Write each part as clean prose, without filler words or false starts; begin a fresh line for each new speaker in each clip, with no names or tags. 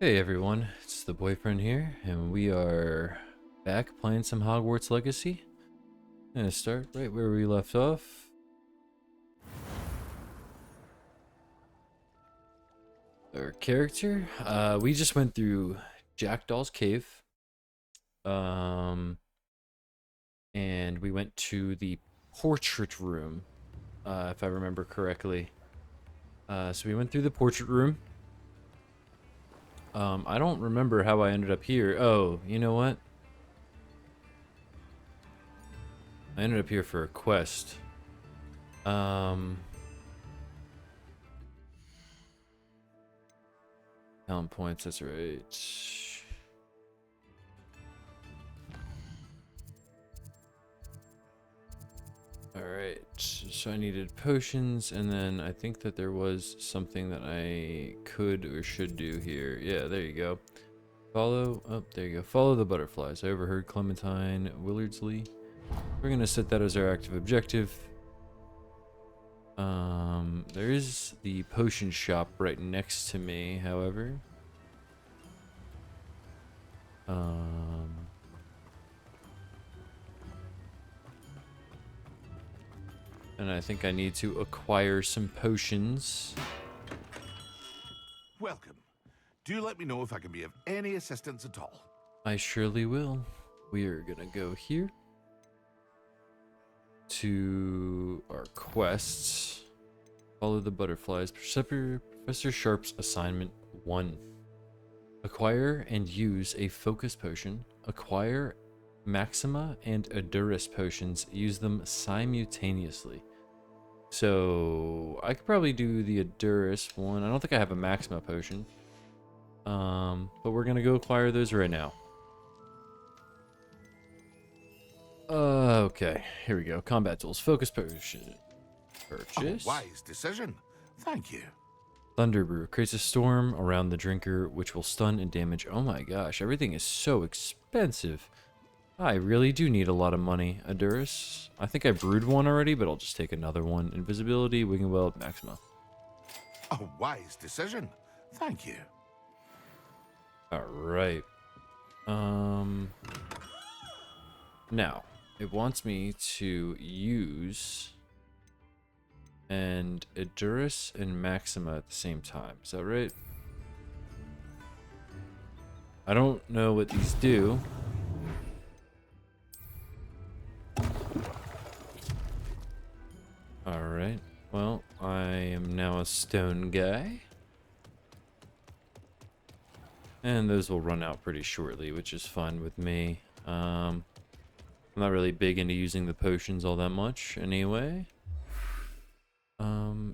Hey everyone, it's the boyfriend here, and we are back playing some Hogwarts Legacy. I'm gonna start right where we left off. Our character, we just went through Jackdaw's Cave, and we went to the portrait room, if I remember correctly. So we went through the portrait room. I don't remember how I ended up here. Oh, you know what? I ended up here for a quest. Talent points, that's right. Alright, so I needed potions, and then I think that there was something that I could or should do here. Yeah, there you go. Follow, oh, there you go. Follow the butterflies. I overheard Clementine Willardsley. We're gonna set that as our active objective. There is the potion shop right next to me, however. And I think I need to acquire some potions.
Welcome. Do let me know if I can be of any assistance at all.
I surely will. We are gonna go here to our quests. Follow the butterflies. Professor Sharp's assignment 1. Acquire and use a focus potion. Acquire Maxima and Edurus potions. Use them simultaneously. So I could probably do the Edurus one. I don't think I have a Maxima potion. But we're gonna go acquire those right now. Okay, here we go. Combat tools. Focus potion. Purchase.
Wise decision. Thank you.
Thunder Brew creates a storm around the drinker, which will stun and damage. Oh my gosh, everything is so expensive. I really do need a lot of money. Edurus. I think I brewed one already, but I'll just take another one. Invisibility, Winging Well, Maxima.
A wise decision. Thank you.
Alright. Now, it wants me to use and Edurus and Maxima at the same time. Is that right? I don't know what these do. Alright. Well, I am now a stone guy. And those will run out pretty shortly, which is fine with me. I'm not really big into using the potions all that much anyway.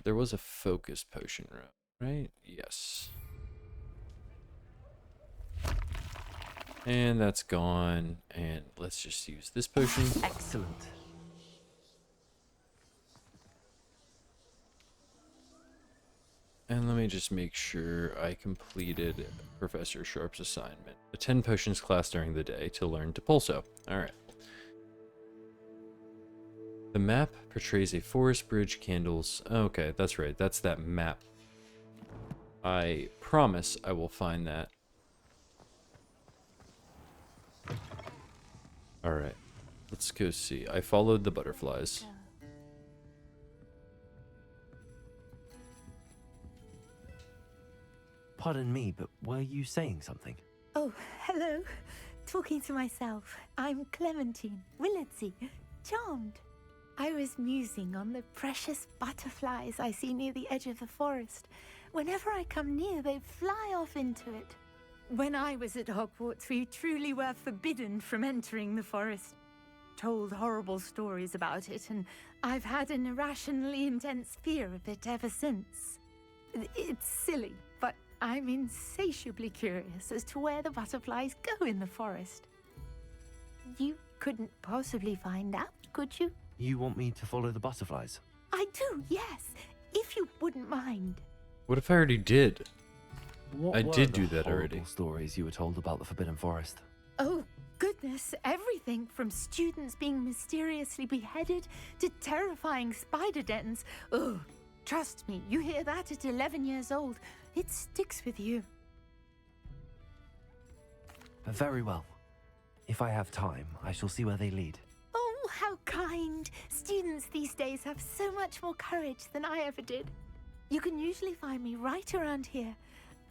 There was a focus potion room, right? Yes. And that's gone. And let's just use this potion.
Excellent.
And let me just make sure I completed Professor Sharp's assignment. Attend potions class during the day to learn Depulso. Alright. The map portrays a forest bridge, candles. Okay, that's right. That's that map. I promise I will find that. Alright. Let's go see. I followed the butterflies.
Pardon me, but were you saying something?
Oh, hello. Talking to myself. I'm Clementine Willardsey. Charmed. I was musing on the precious butterflies I see near the edge of the forest. Whenever I come near, they fly off into it. When I was at Hogwarts, we truly were forbidden from entering the forest. Told horrible stories about it, and I've had an irrationally intense fear of it ever since. It's silly, but I'm insatiably curious as to where the butterflies go in the forest. You couldn't possibly find out, could you?
You want me to follow the butterflies?
I do, yes, if you wouldn't mind.
What if I already did?
What
I
were
did
the
do that already.
horrible stories you were told about the Forbidden Forest?
Oh, goodness, everything from students being mysteriously beheaded to terrifying spider dens. Oh, trust me, you hear that at 11 years old, it sticks with you.
Very well. If I have time, I shall see where they lead.
Oh, how kind. Students these days have so much more courage than I ever did. You can usually find me right around here.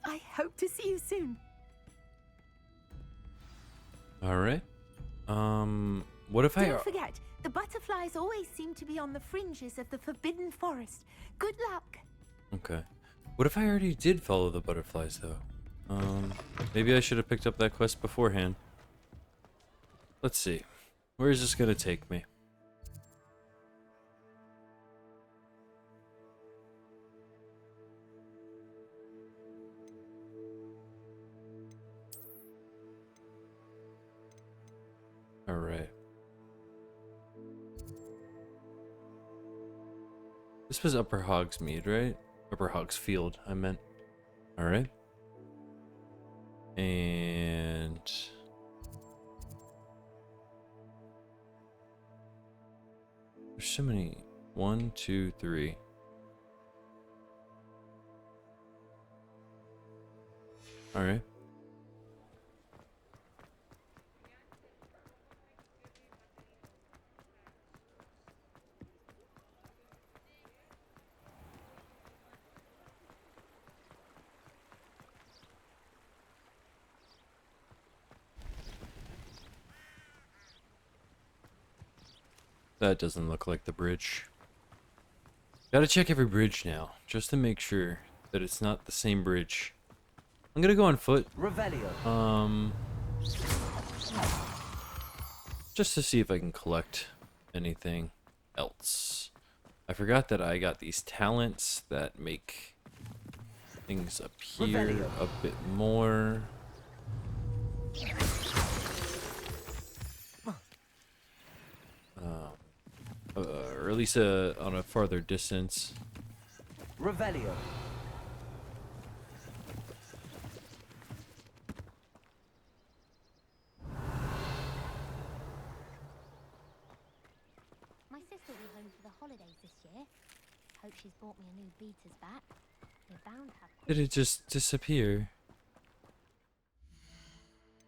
I hope to see you soon.
All right. What if I...
Don't forget, the butterflies always seem to be on the fringes of the Forbidden Forest. Good luck.
Okay. What if I already did follow the butterflies, though? Maybe I should have picked up that quest beforehand. Let's see. Where is this gonna take me? All right. This was Upper Hogsmeade, right? Upper Hogsfield, I meant. All right. And there's so many. 1, 2, 3. All right. That doesn't look like the bridge. Gotta check every bridge now, just to make sure that it's not the same bridge. I'm gonna go on foot.
Revelio.
Just to see if I can collect anything else. I forgot that I got these talents that make things appear a bit more. Or at least on a farther distance.
Revelio.
My sister will be home for the holidays this year. Hope she's bought me a new beater's back. We're bound to have...
Did it just disappear?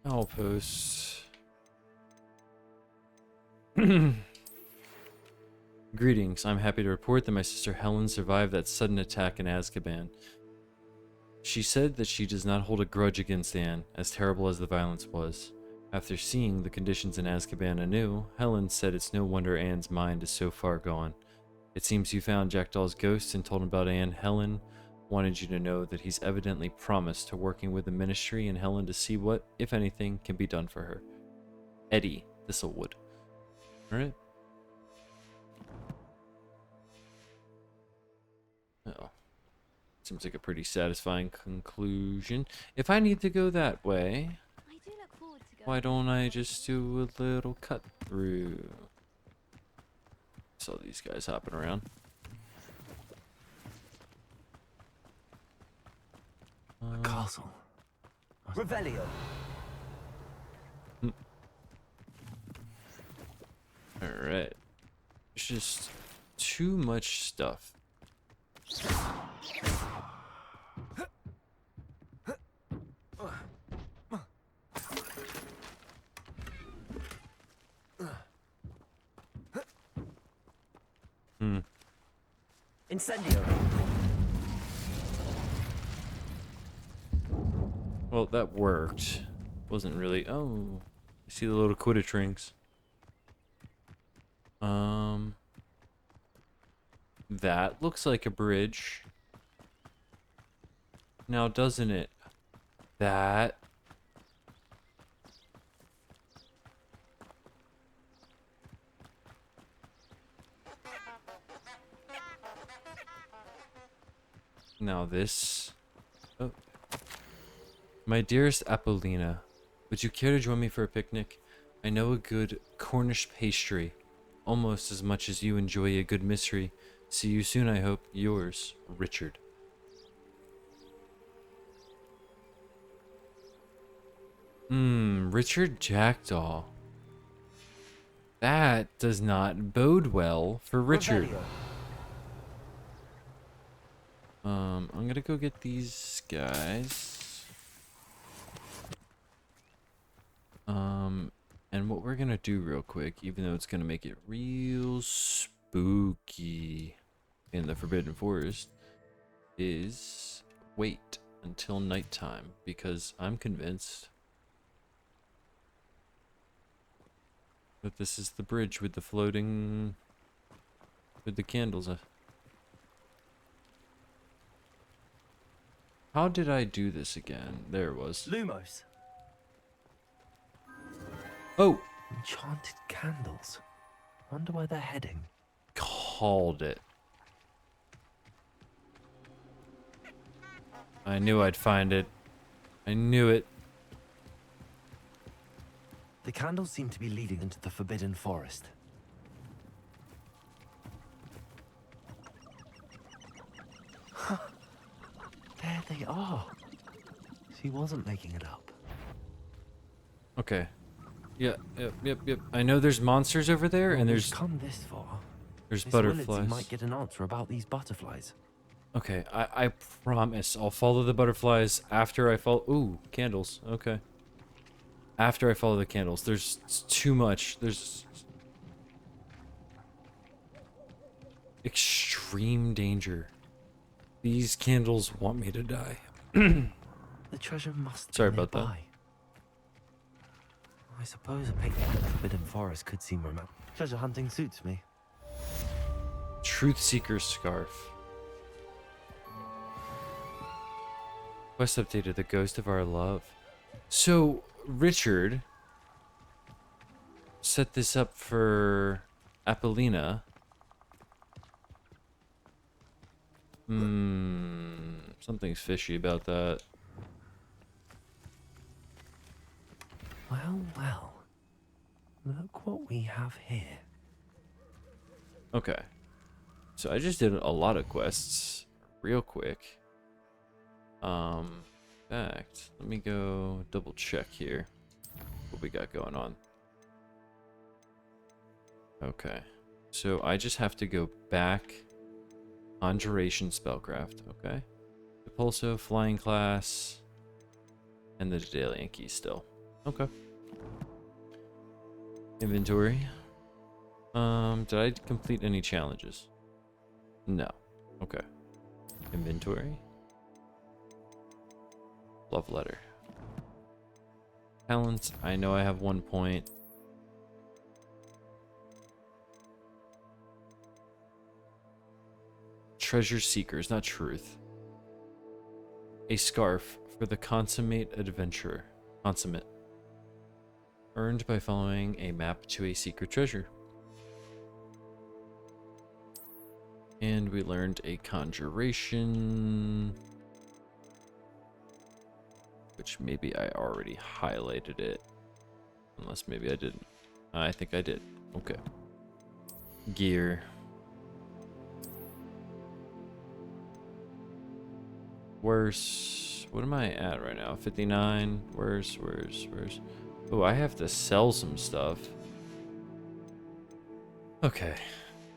Outpost. Greetings. I'm happy to report that my sister Helen survived that sudden attack in Azkaban. She said that she does not hold a grudge against Anne, as terrible as the violence was. After seeing the conditions in Azkaban anew, Helen said it's no wonder Anne's mind is so far gone. It seems you found Jackdaw's ghost and told him about Anne. Helen wanted you to know that he's evidently promised to working with the Ministry and Helen to see what, if anything, can be done for her. Eddie Thistlewood. Alright. Oh. Seems like a pretty satisfying conclusion. If I need to go that way,
I do look forward to going.
why don't I just do a little cut through? Saw these guys hopping around.
A castle. Revelio.
Alright. There's just too much stuff.
Incendio.
Well, that worked. Wasn't really. Oh, I see the little Quidditch rings. That looks like a bridge. Now, doesn't it? That. Now this. Oh. My dearest Apollina, would you care to join me for a picnic? I know a good Cornish pastry, almost as much as you enjoy a good mystery. See you soon, I hope. Yours, Richard. Richard Jackdaw. That does not bode well for Richard.
Revelio.
I'm gonna go get these guys. And what we're gonna do real quick, even though it's gonna make it real spooky in the Forbidden Forest, is wait until nighttime, because I'm convinced that this is the bridge with the floating, with the candles. How did I do this again? There it was.
Lumos.
Oh!
Enchanted candles. Wonder where they're heading.
Called it. I knew I'd find it. I knew it.
The candles seem to be leading into the Forbidden Forest. There they are. She wasn't making it up.
Okay. Yeah, yep. I know there's monsters over there, and
We've
there's
come this far.
there's
Miss Willitsey
butterflies.
might get an answer about these butterflies.
Okay, I promise I'll follow the butterflies after I follow. Ooh, candles. Okay. After I follow the candles, there's too much. There's extreme danger. These candles want me to die.
The treasure must
Sorry
be
about that.
nearby. I suppose a picnic in the Forbidden Forest could seem romantic. Treasure hunting suits me.
Truth Seeker's Scarf. Quest updated, the ghost of our love. So, Richard set this up for Apollina. Something's fishy about that.
Well, well. Look what we have here.
Okay. So I just did a lot of quests real quick. In fact, let me go double check here what we got going on. Okay. So I just have to go back. Conjuration Spellcraft, okay. Depulso, Flying Class, and the Daedalian Key still. Okay. Inventory. Did I complete any challenges? No. Okay. Inventory. Love letter. Talents. I know I have 1 point. Treasure Seekers, not truth. A scarf for the consummate adventurer. Consummate. Earned by following a map to a secret treasure. And we learned a conjuration. Which maybe I already highlighted it. Unless maybe I didn't. I think I did. Okay. Gear. Worse. What am I at right now? 59. Worse. Oh, I have to sell some stuff. Okay.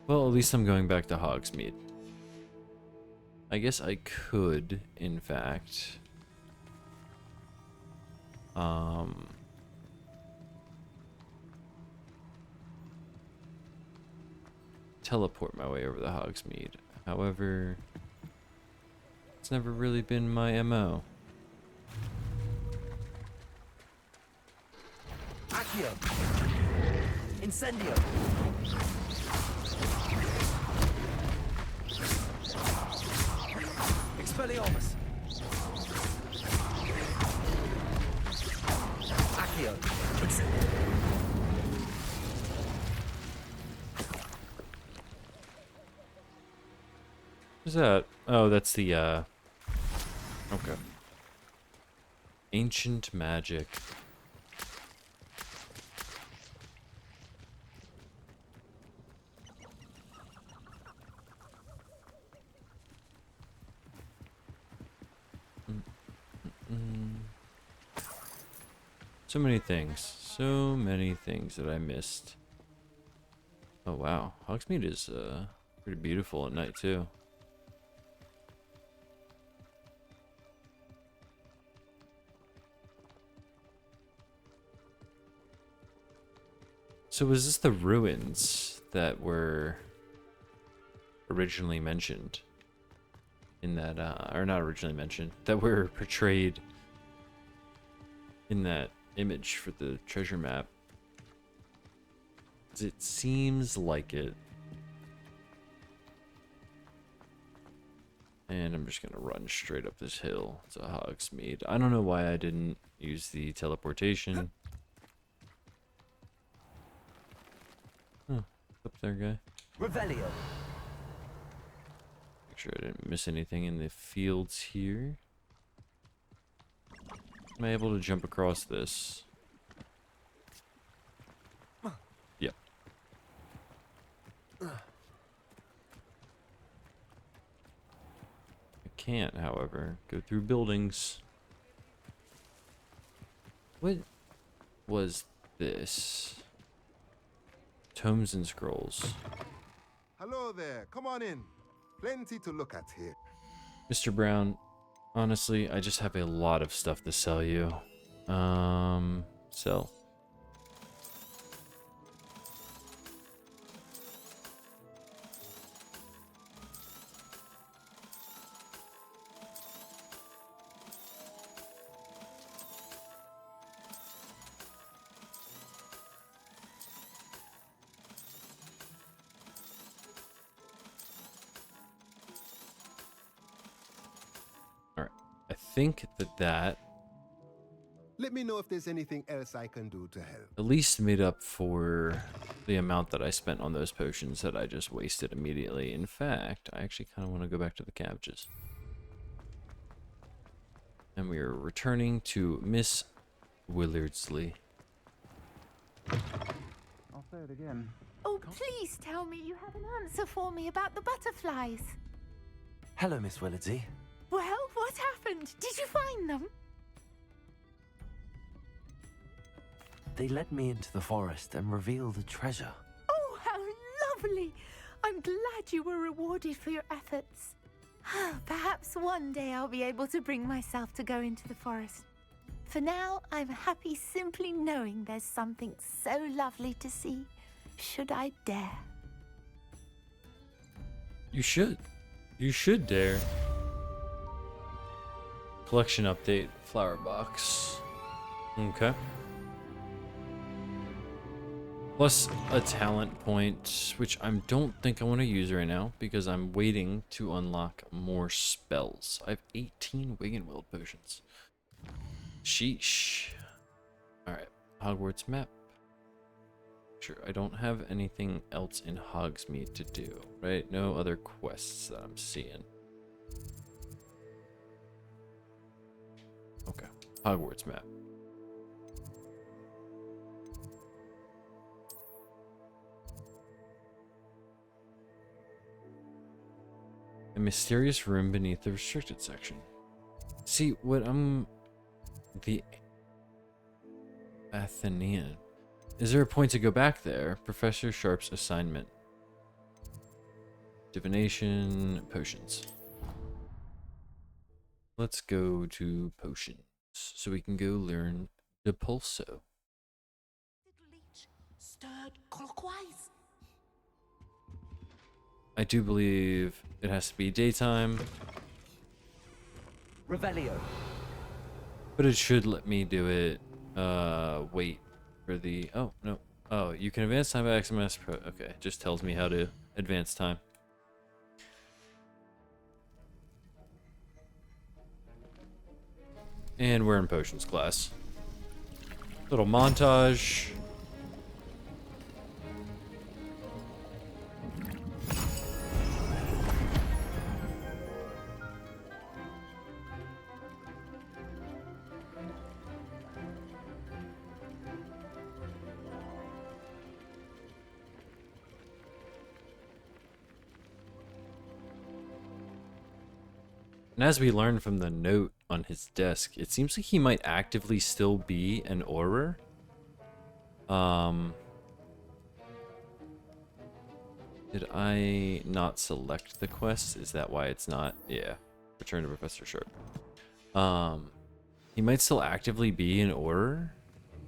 Well, at least I'm going back to Hogsmeade. I guess I could, in fact, teleport my way over the Hogsmeade. However, it's never really been my MO.
Accio! Incendio! Expelliarmus! Accio! Incendio!
What's that? Oh, that's the, okay. Ancient magic. So many things that I missed. Oh wow, Hogsmeade is pretty beautiful at night too. So was this the ruins that were originally mentioned in that, or not originally mentioned, that were portrayed in that image for the treasure map? It seems like it. And I'm just gonna run straight up this hill to Hogsmeade. I don't know why I didn't use the teleportation. Huh, up there, guy.
Revelio.
Make sure I didn't miss anything in the fields here. Am I able to jump across this? Yep. I can't, however, go through buildings. What was this? Tomes and scrolls.
Hello there. Come on in. Plenty to look at here.
Mr. Brown, honestly, I just have a lot of stuff to sell you. Sell. I think that
Let me know if there's anything else I can do to help.
at least made up for the amount that I spent on those potions that I just wasted immediately. In fact, I actually kind of want to go back to the cabbages. And we are returning to Miss Willardsley.
I'll say it again.
Oh, please tell me you have an answer for me about the butterflies.
Hello, Miss Willardsey.
Well, what happened? Did you find them?
They led me into the forest and revealed a treasure.
Oh, how lovely! I'm glad you were rewarded for your efforts. Perhaps one day I'll be able to bring myself to go into the forest. For now, I'm happy simply knowing there's something so lovely to see, should I dare.
You should. You should dare. Collection update, flower box. Okay. Plus a talent point, which I don't think I want to use right now because I'm waiting to unlock more spells. I have 18 Wiggenweld potions. Sheesh. Alright, Hogwarts map. Sure, I don't have anything else in Hogsmeade to do, right? No other quests that I'm seeing. Okay, Hogwarts map. A mysterious room beneath the restricted section. See, what I'm... The Athenaeum. Is there a point to go back there? Professor Sharp's assignment. Divination, potions. Let's go to potions so we can go learn Depulso.
Stirred clockwise.
I do believe it has to be daytime,
Revelio.
but it should let me do it. Wait for the... Oh, no. Oh, you can advance time by XMS Pro. Okay, it just tells me how to advance time. And we're in potions class. Little montage. And as we learned from the note on his desk, it seems like he might actively still be an Auror. Did I not select the quest? Is that why it's not? Yeah. Return to Professor Sharp. He might still actively be an Auror,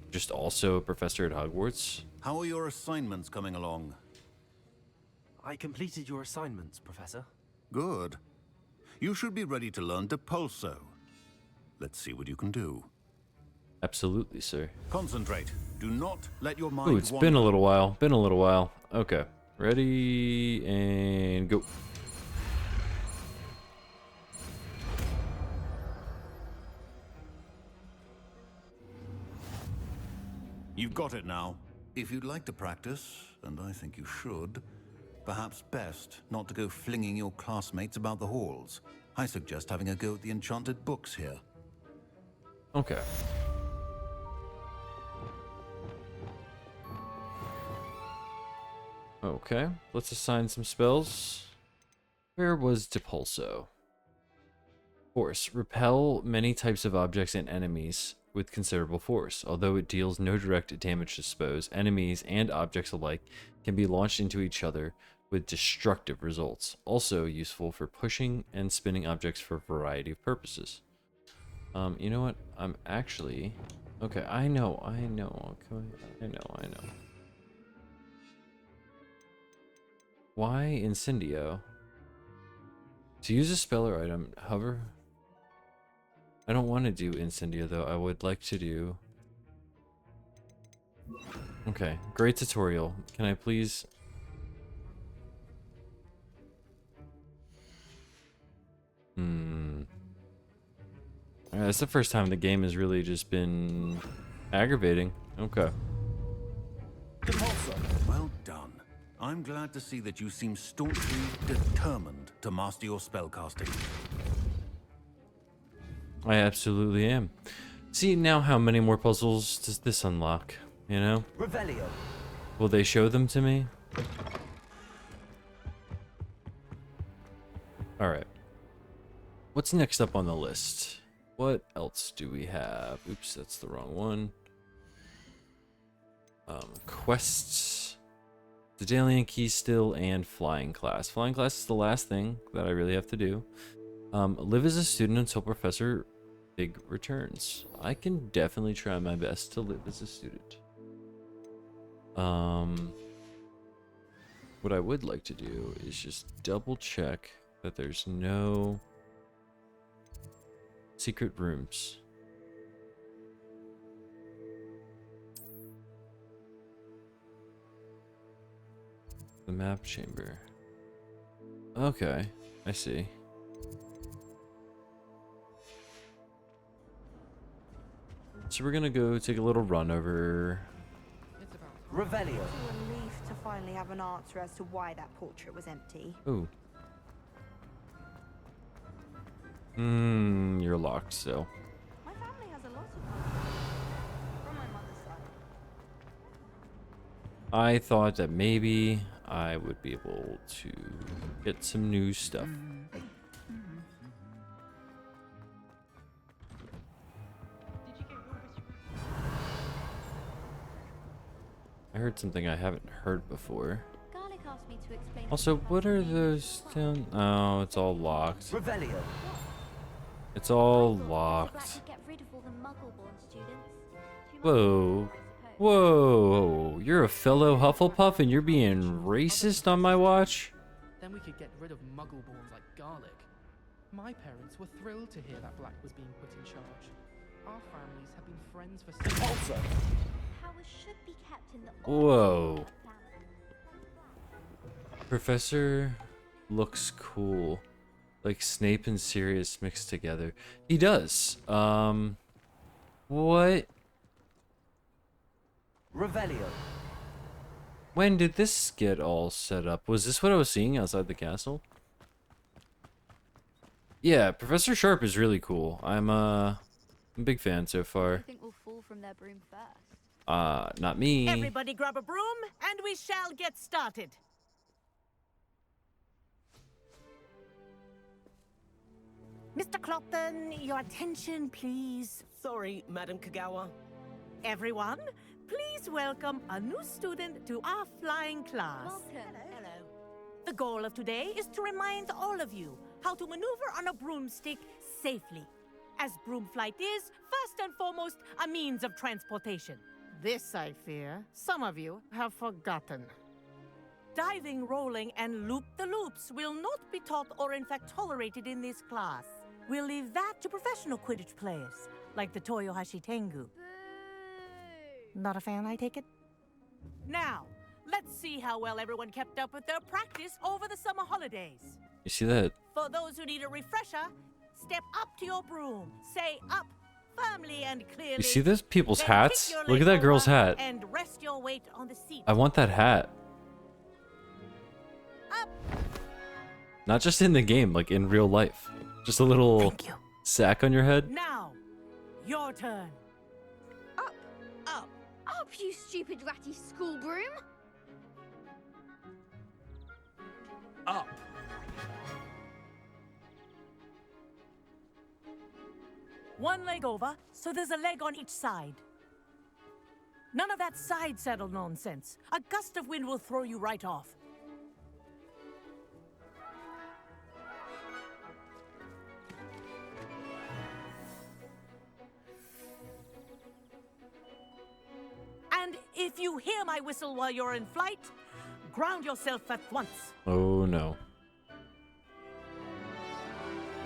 just also a professor at Hogwarts.
How are your assignments coming along?
I completed your assignments, Professor.
Good. You should be ready to learn Depulso. Let's see what you can do.
Absolutely, sir.
Concentrate. Do not let your mind
Ooh, it's
wander.
been a little while. Been a little while. Okay. Ready and go.
You've got it now. If you'd like to practice, and I think you should, perhaps best not to go flinging your classmates about the halls. I suggest having a go at the enchanted books here.
Okay. Okay, let's assign some spells. Where was Depulso? Force. Repel many types of objects and enemies with considerable force. Although it deals no direct damage to foes, enemies and objects alike can be launched into each other with destructive results. Also useful for pushing and spinning objects for a variety of purposes. You know what? I'm actually... Okay, I know. Okay, I know. Why Incendio? To use a spell or item, hover. I don't want to do Incendio though. I would like to do... Okay, great tutorial. Can I please... That's the first time the game has really just been aggravating. Okay.
Well done. I'm glad to see that you seem staunchly determined to master your spellcasting.
I absolutely am. See now how many more puzzles does this unlock, you know?
Revelio.
Will they show them to me? Alright. What's next up on the list? What else do we have? Oops, that's the wrong one. Quests. Daedalian Key still and Flying Class. Flying Class is the last thing that I really have to do. Live as a student until Professor Big returns. I can definitely try my best to live as a student. What I would like to do is just double check that there's no secret rooms. The map chamber. Okay, I see. So we're gonna go take a little run over.
Revelio.
It's a relief to finally have an answer as to why that portrait was empty.
Ooh. You're locked still.
My family has a lot of money from my mother's side.
I thought that maybe I would be able to get some new stuff. I heard something I haven't heard before.
Garlic asked me to explain.
Also, what are those down? Oh, it's all locked.
Revelio.
It's all
I thought
locked.
Professor Black could get rid of all the Muggle-born students. Too much
Whoa.
power, I suppose.
Whoa. You're a fellow Hufflepuff and you're being racist on my watch?
Then we could get rid of Muggle-borns like Garlic. My parents were thrilled to hear that Black was being put in charge. Our families have been friends for so long.
Also.
Powers should be kept in the
Whoa.
family.
Professor looks cool. Like Snape and Sirius mixed together. He does. What?
Revelio.
When did this get all set up? Was this what I was seeing outside the castle? Yeah, Professor Sharp is really cool. I'm a big fan so
I
far.
think we'll fall from their broom first.
Not me.
Everybody grab a broom, and we shall get started. Mr. Clopton, your attention, please.
Sorry, Madam Kagawa.
Everyone, please welcome a new student to our flying class.
Welcome.
Hello. The goal of today is to remind all of you how to maneuver on a broomstick safely, as broom flight is, first and foremost, a means of transportation. This, I fear, some of you have forgotten. Diving, rolling, and loop-the-loops will not be taught or in fact tolerated in this class. We'll leave that to professional Quidditch players, like the Toyohashi Tengu. Not a fan, I take it? Now, let's see how well everyone kept up with their practice over the summer holidays.
You see that?
For those who need a refresher, step up to your broom. Say up firmly and clearly.
You see this people's
Then
hats?
kick your
Look at
leg
that girl's
over
hat.
And rest your weight on the seat.
I want that hat.
Up.
Not just in the game, like in real life. Just a little sack on your head.
Now, your turn.
Up, up, up, you stupid ratty school broom!
Up.
One leg over, so there's a leg on each side. None of that side saddle nonsense. A gust of wind will throw you right off. And if you hear my whistle while you're in flight, ground yourself at once.
Oh no.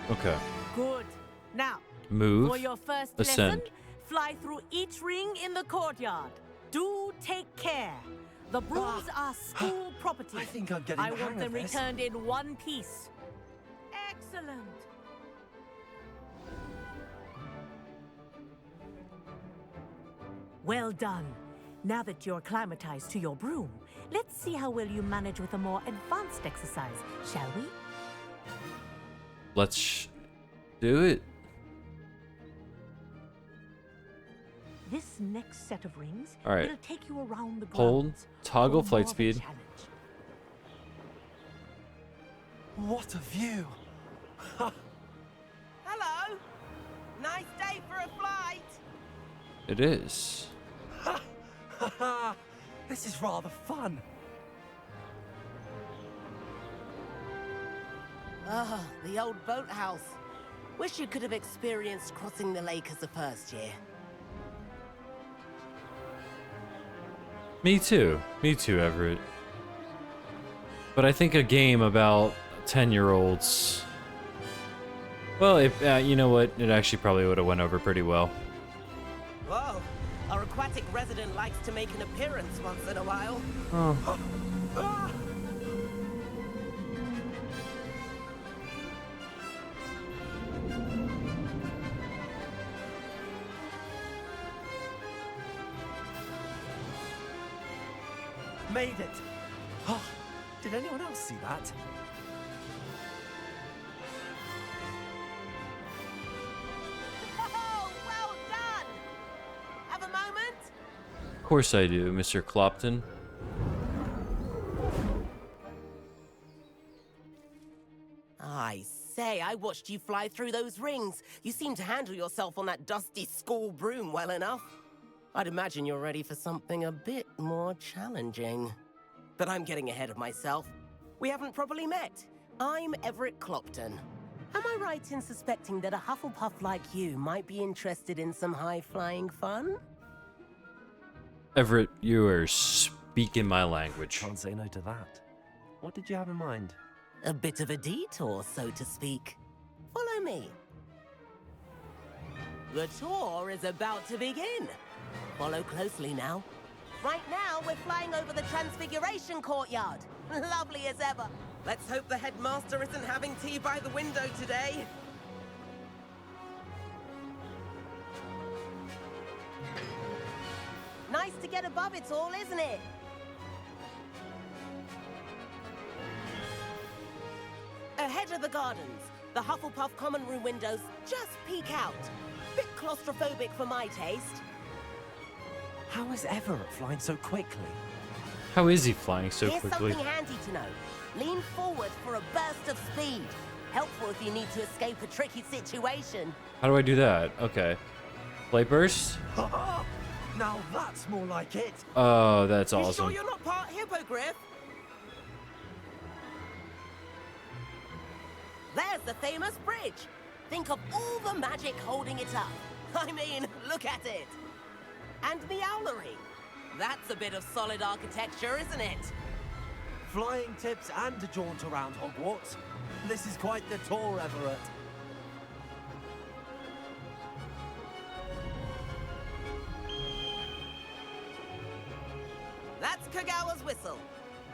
Okay.
Good. Now,
Move.
for your first
Ascend.
lesson, fly through each ring in the courtyard. Do take care. The brooms are school property.
I think I'm getting
I
the
want
hang
them
of this.
returned in one piece. Excellent. Well done. Now that you're acclimatized to your broom, let's see how well you manage with a more advanced exercise, shall we?
Let's do it.
This next set of rings
All right.
will take you around the
Hold,
grounds
toggle
for
flight
more of a
speed.
challenge.
What a view.
Hello. Nice day for a flight.
It is.
This is rather fun.
Ah, the old boathouse. Wish you could have experienced crossing the lake as a first year.
Me too, Everett. But I think a game about 10-year-olds. Well, you know what? It actually probably would have went over pretty well.
Whoa, our aquatic resident likes to make an appearance once in a while.
Oh.
Made it. Oh, did anyone else see that?
Oh, well done. Have a moment?
Of course I do, Mr. Clopton.
I say, I watched you fly through those rings. You seem to handle yourself on that dusty school broom well enough. I'd imagine you're ready for something a bit more challenging. But I'm getting ahead of myself. We haven't properly met. I'm Everett Clopton. Am I right in suspecting that a Hufflepuff like you might be interested in some high-flying fun?
Everett, you are speaking my language.
Can't say no to that. What did you have in mind?
A bit of a detour, so to speak. Follow me. The tour is about to begin. Follow closely now. Right now, we're flying over the Transfiguration Courtyard. Lovely as ever. Let's hope the headmaster isn't having tea by the window today. Nice to get above it all, isn't it? Ahead of the gardens, the Hufflepuff common room windows just peek out. Bit claustrophobic for my taste.
How is Everett flying so quickly?
How is he flying so
Here's
quickly?
something handy to know. Lean forward for a burst of speed. Helpful if you need to escape a tricky situation.
How do I do that? Okay. Flight burst?
Now that's more like it.
Oh, that's
You
awesome.
sure you're not part hippogriff? There's the famous bridge. Think of all the magic holding it up. I mean, look at it. And the owlery. That's a bit of solid architecture, isn't it?
Flying tips and a jaunt around Hogwarts. This is quite the tour, Everett.
That's Kagawa's whistle.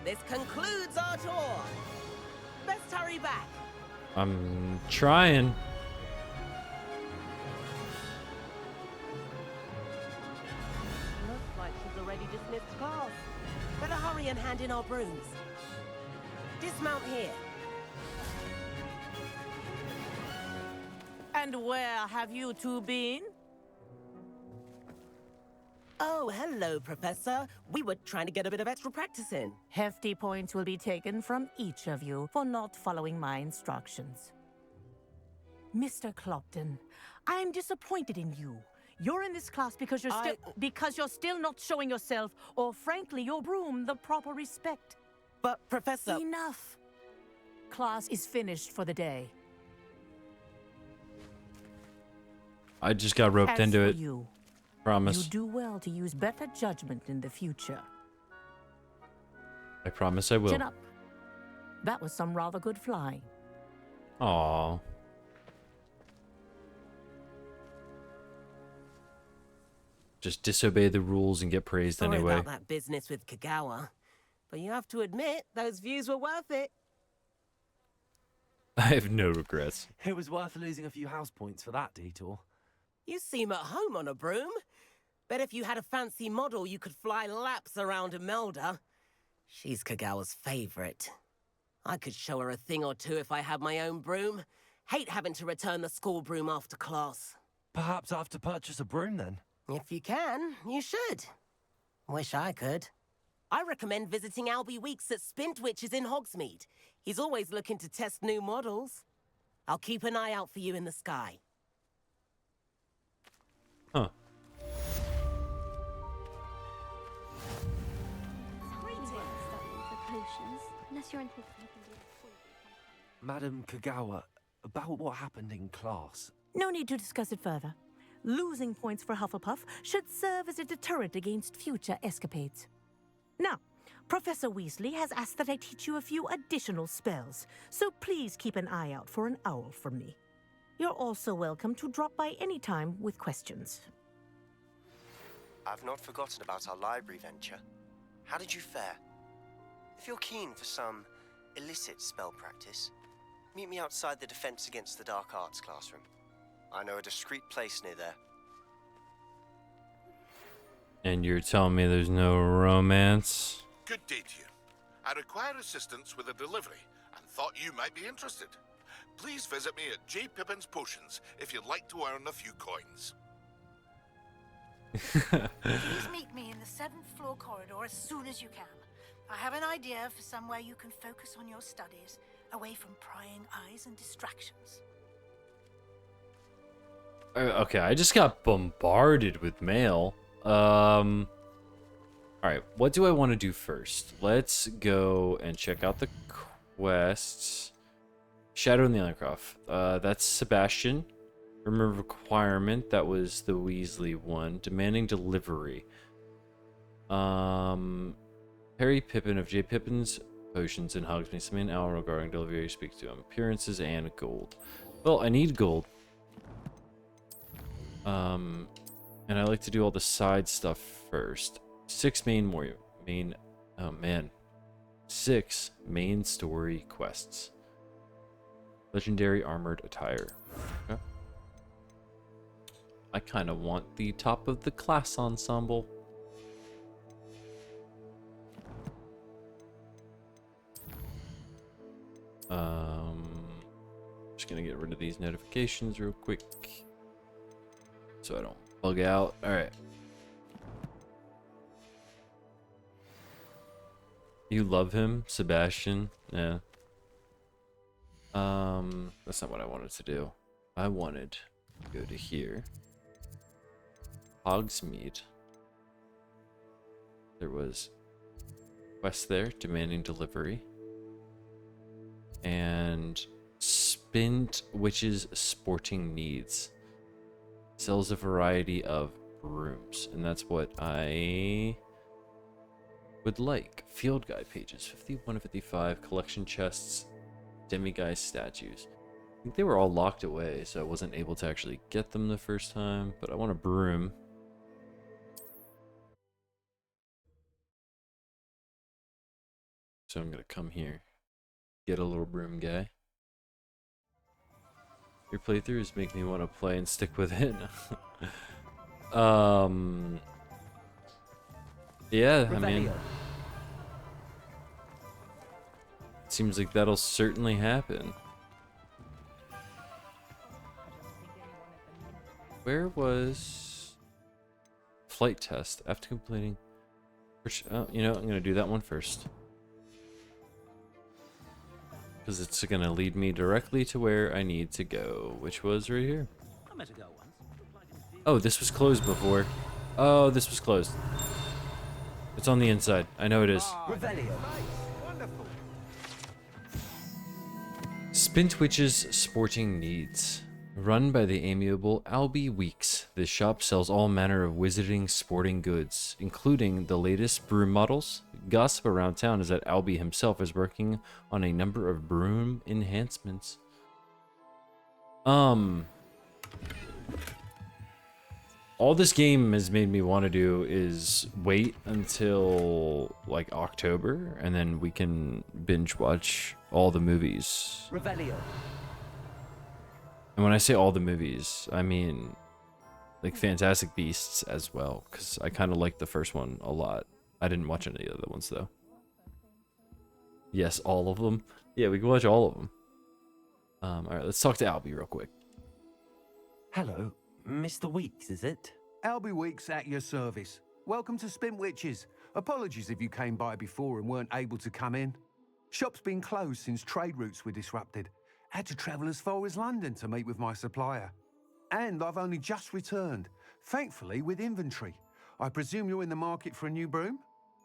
This concludes our tour. Best hurry back.
I'm trying.
Looks like she's already dismissed class. Better hurry and hand in our brooms. Dismount here.
And where have you two been?
Oh, hello, Professor. We were trying to get a bit of extra practice in.
Hefty points will be taken from each of you for not following my instructions. Mr. Clopton, I am disappointed in you. You're in this class because you're still not showing yourself, or frankly, your broom, the proper respect.
But, Professor...
Enough. Class is finished for the day.
I just got roped into it.
You,
Promise.
you do well to use better judgment in the future.
I promise I will.
Chin up. That was some rather good flying.
Aww. Just disobey the rules and get praised
Sorry
anyway.
about that business with Kagawa. But you have to admit, those views were worth it.
I have no regrets.
It was worth losing a few house points for that detour.
You seem at home on a broom. Bet if you had a fancy model, you could fly laps around Imelda. She's Kagawa's favorite. I could show her a thing or two if I had my own broom. Hate having to return the school broom after class.
Perhaps I have to purchase a broom then.
If you can, you should. Wish I could. I recommend visiting Albie Weeks at Spintwitches in Hogsmeade. He's always looking to test new models. I'll keep an eye out for you in the sky.
Huh.
Unless you're anticipating the full campaign.
Madam Kagawa, about what happened in class.
No need to discuss it further. Losing points for Hufflepuff should serve as a deterrent against future escapades. Now, Professor Weasley has asked that I teach you a few additional spells, so please keep an eye out for an owl from me. You're also welcome to drop by any time with questions.
I've not forgotten about our library venture. How did you fare? If you're keen for some illicit spell practice, meet me outside the Defense Against the Dark Arts classroom. I know a discreet place near there.
And you're telling me there's no romance?
Good day to you. I require assistance with a delivery and thought you might be interested. Please visit me at J. Pippin's Potions if you'd like to earn a few coins.
Please meet me in the 7th floor corridor as soon as you can. I have an idea for somewhere you can focus on your studies, away from prying eyes and distractions.
Okay, I just got bombarded with mail. Alright, what do I want to do first? Let's go and check out the quests. Shadow in the Islandcroft. That's Sebastian. Remove requirement. That was the Weasley one. Demanding delivery. Harry Pippin of J. Pippin's Potions in Hogsmeade. Summon an owl regarding delivery. Speak to him. Appearances and gold. Well, I need gold. And I like to do all the side stuff first. 6 oh man. 6 main story quests. Legendary armored attire. Okay. I kind of want the top of the class ensemble. Just gonna get rid of these notifications real quick so I don't bug out. All right. You love him, Sebastian? Yeah. That's not what I wanted to do. I wanted to go to here. Hogsmeade. There was quest there, demanding delivery. And Spintwitches Sporting Needs. Sells a variety of brooms, and that's what I would like. Field guide pages, 51 to 55, collection chests, demiguise statues. I think they were all locked away, so I wasn't able to actually get them the first time, but I want a broom. So I'm gonna come here, get a little broom guy. Your playthroughs make me want to play and stick with it. Yeah, I mean, it seems like that'll certainly happen. Where was flight test after completing? Oh, you know, I'm gonna do that one first. Because it's going to lead me directly to where I need to go, which was right here. Oh, this was closed before. Oh, this was closed. It's on the inside. I know it is. Spintwitch's Sporting Needs. Run by the amiable Albie Weeks, this shop sells all manner of wizarding sporting goods, including the latest broom models. Gossip around town is that Albie himself is working on a number of broom enhancements. All this game has made me want to do is wait until like October, and then we can binge watch all the movies.
Revelio.
And when I say all the movies, I mean like Fantastic Beasts as well, because I kind of like the first one a lot. I didn't watch any of the other ones though. Yes, all of them. Yeah, we can watch all of them. All right, let's talk to Albie real quick.
Hello, Mr. Weeks, is it?
Albie Weeks at your service. Welcome to Spintwitches. Apologies if you came by before and weren't able to come in. Shop's been closed since trade routes were disrupted. Had to travel as far as London to meet with my supplier. And I've only just returned, thankfully with inventory. I presume you're in the market for a new broom?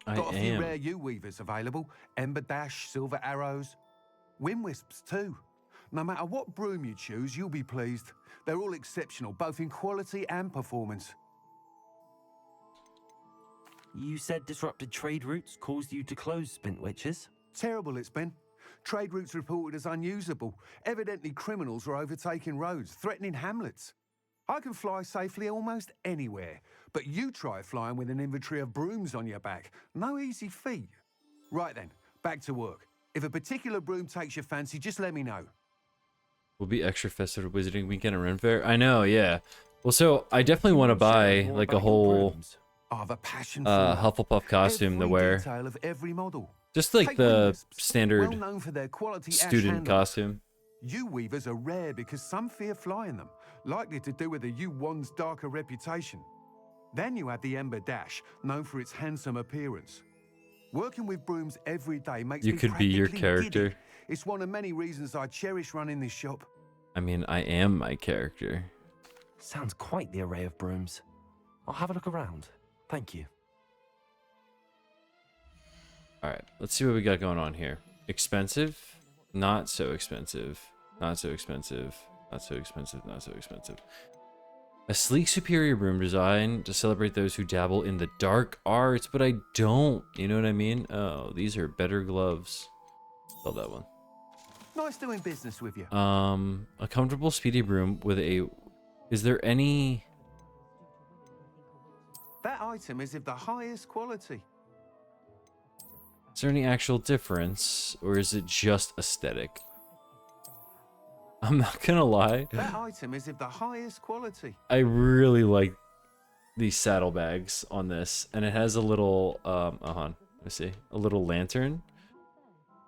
Got a few rare U-weavers available. Ember Dash, Silver Arrows. Wind Wisps too. No matter what broom you choose, you'll be pleased. They're all exceptional, both in quality and performance.
You said disrupted trade routes caused you to close Spintwitches?
Terrible it's been. Trade routes reported as unusable. Evidently criminals were overtaking roads, threatening hamlets. I can fly safely almost anywhere, but you try flying with an inventory of brooms on your back. No easy feat. Right then, back to work. If a particular broom takes your fancy, just let me know.
We'll be extra festive at Wizarding Weekend at Ren Fair. I know, yeah. Well, so I definitely want to buy like a whole Hufflepuff costume to wear. Just like the standard student costume.
U-weavers are rare because some fear flying them, likely to do with the U-wand's darker reputation. Then you have the Ember Dash, known for its handsome appearance. Working with brooms every day makes me
could be your character.
Giddy. It's one of many reasons I cherish running this shop.
I mean, I am my character.
Sounds quite the array of brooms. I'll have a look around. Thank you.
Alright, let's see what we got going on here. Expensive? Not so expensive. Not so expensive. Not so expensive. Not so expensive. A sleek, superior broom design to celebrate those who dabble in the dark arts, but I don't. You know what I mean? Oh, these are better gloves. Love that one.
Nice doing business with you.
A comfortable, speedy broom with a... Is there any...
That item is of the highest quality.
Is there any actual difference, or is it just aesthetic? I'm not gonna lie.
That item is of the highest quality.
I really like these saddlebags on this, and it has a little, let me see, a little lantern.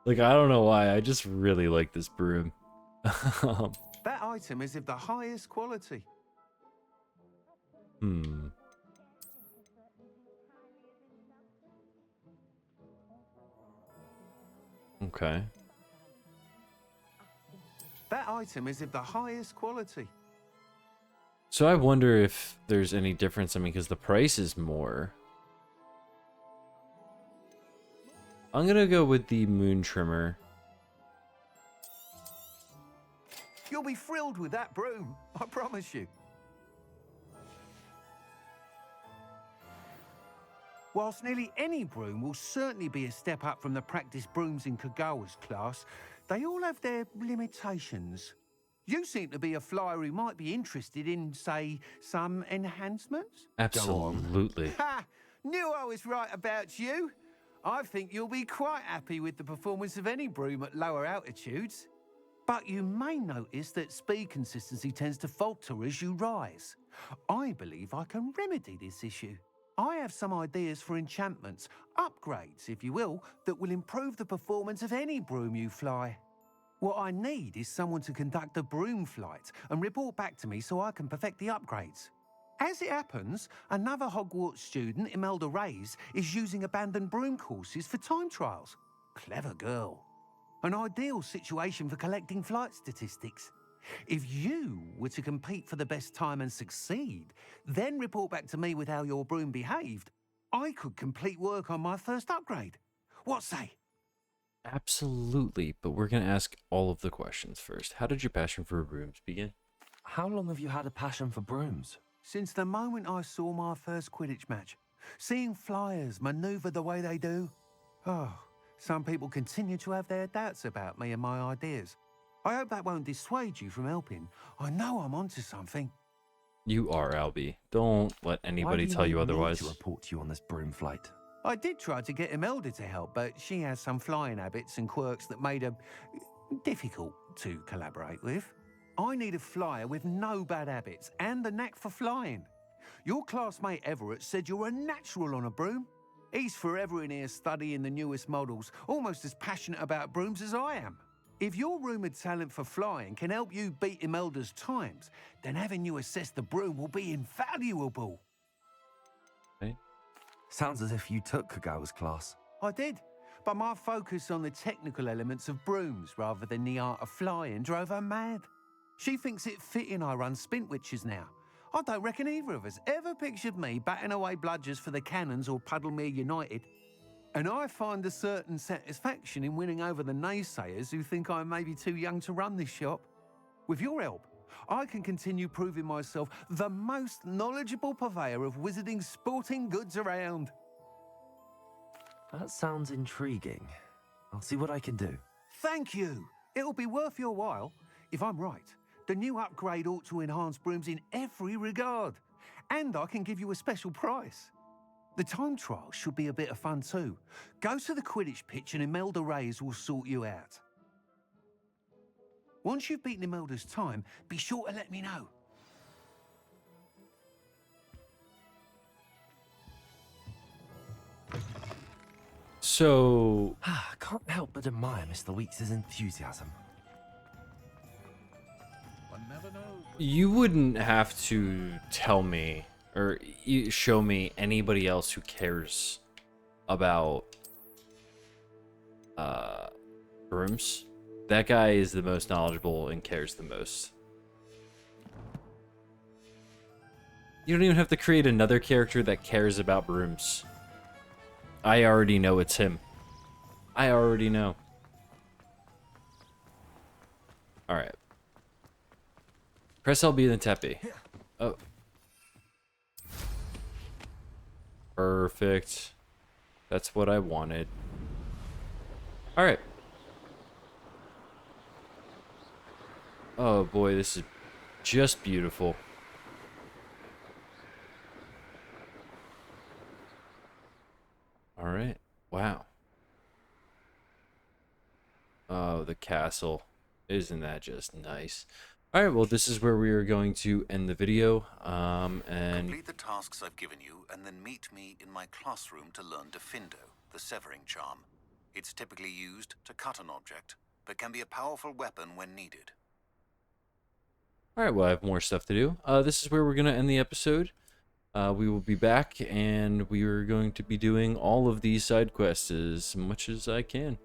Like, I don't know why, I just really like this broom.
That item is of the highest quality.
Okay.
That item is of the highest quality.
So I wonder if there's any difference. I mean, because the price is more. I'm gonna go with the moon trimmer.
You'll be thrilled with that broom, I promise you. Whilst nearly any broom will certainly be a step up from the practice brooms in Kagawa's class, they all have their limitations. You seem to be a flyer who might be interested in, say, some enhancements?
Absolutely.
Ha! Knew I was right about you. I think you'll be quite happy with the performance of any broom at lower altitudes. But you may notice that speed consistency tends to falter as you rise. I believe I can remedy this issue. I have some ideas for enchantments, upgrades, if you will, that will improve the performance of any broom you fly. What I need is someone to conduct a broom flight and report back to me so I can perfect the upgrades. As it happens, another Hogwarts student, Imelda Reyes, is using abandoned broom courses for time trials. Clever girl. An ideal situation for collecting flight statistics. If you were to compete for the best time and succeed, then report back to me with how your broom behaved, I could complete work on my first upgrade. What say?
Absolutely, but we're going to ask all of the questions first. How did your passion for brooms begin?
How long have you had a passion for brooms?
Since the moment I saw my first Quidditch match. Seeing flyers manoeuvre the way they do. Oh, some people continue to have their doubts about me and my ideas. I hope that won't dissuade you from helping. I know I'm onto something.
You are, Albie. Don't let anybody tell you otherwise.
To report to you on this broom flight.
I did try to get Imelda to help, but she has some flying habits and quirks that made her difficult to collaborate with. I need a flyer with no bad habits and the knack for flying. Your classmate Everett said you're a natural on a broom. He's forever in here studying the newest models, almost as passionate about brooms as I am. If your rumoured talent for flying can help you beat Imelda's times, then having you assess the broom will be invaluable.
Okay.
Sounds as if you took Kagawa's class.
I did, but my focus on the technical elements of brooms rather than the art of flying drove her mad. She thinks it fitting I run Spintwitches now. I don't reckon either of us ever pictured me batting away bludgers for the Cannons or Puddlemere United. And I find a certain satisfaction in winning over the naysayers who think I may be too young to run this shop. With your help, I can continue proving myself the most knowledgeable purveyor of wizarding sporting goods around.
That sounds intriguing. I'll see what I can do.
Thank you. It'll be worth your while. If I'm right, the new upgrade ought to enhance brooms in every regard. And I can give you a special price. The time trial should be a bit of fun too. Go to the Quidditch pitch and Imelda Reyes will sort you out. Once you've beaten Imelda's time, be sure to let me know.
So...
I can't help but admire Mr. Weeks' enthusiasm.
You wouldn't have to tell me or show me anybody else who cares about brooms. That guy is the most knowledgeable and cares the most. You don't even have to create another character that cares about brooms. I already know it's him. I already know. Alright. Press LB then tap B. Oh. Perfect. That's what I wanted. Alright. Oh boy, this is just beautiful. Alright. Wow. Oh, the castle. Isn't that just nice? Alright, well, this is where we are going to end the video. And
complete the tasks I've given you, and then meet me in my classroom to learn Defindo, the severing charm. It's typically used to cut an object, but can be a powerful weapon when needed.
Alright, well, I have more stuff to do. This is where we're going to end the episode. We will be back, and we are going to be doing all of these side quests as much as I can.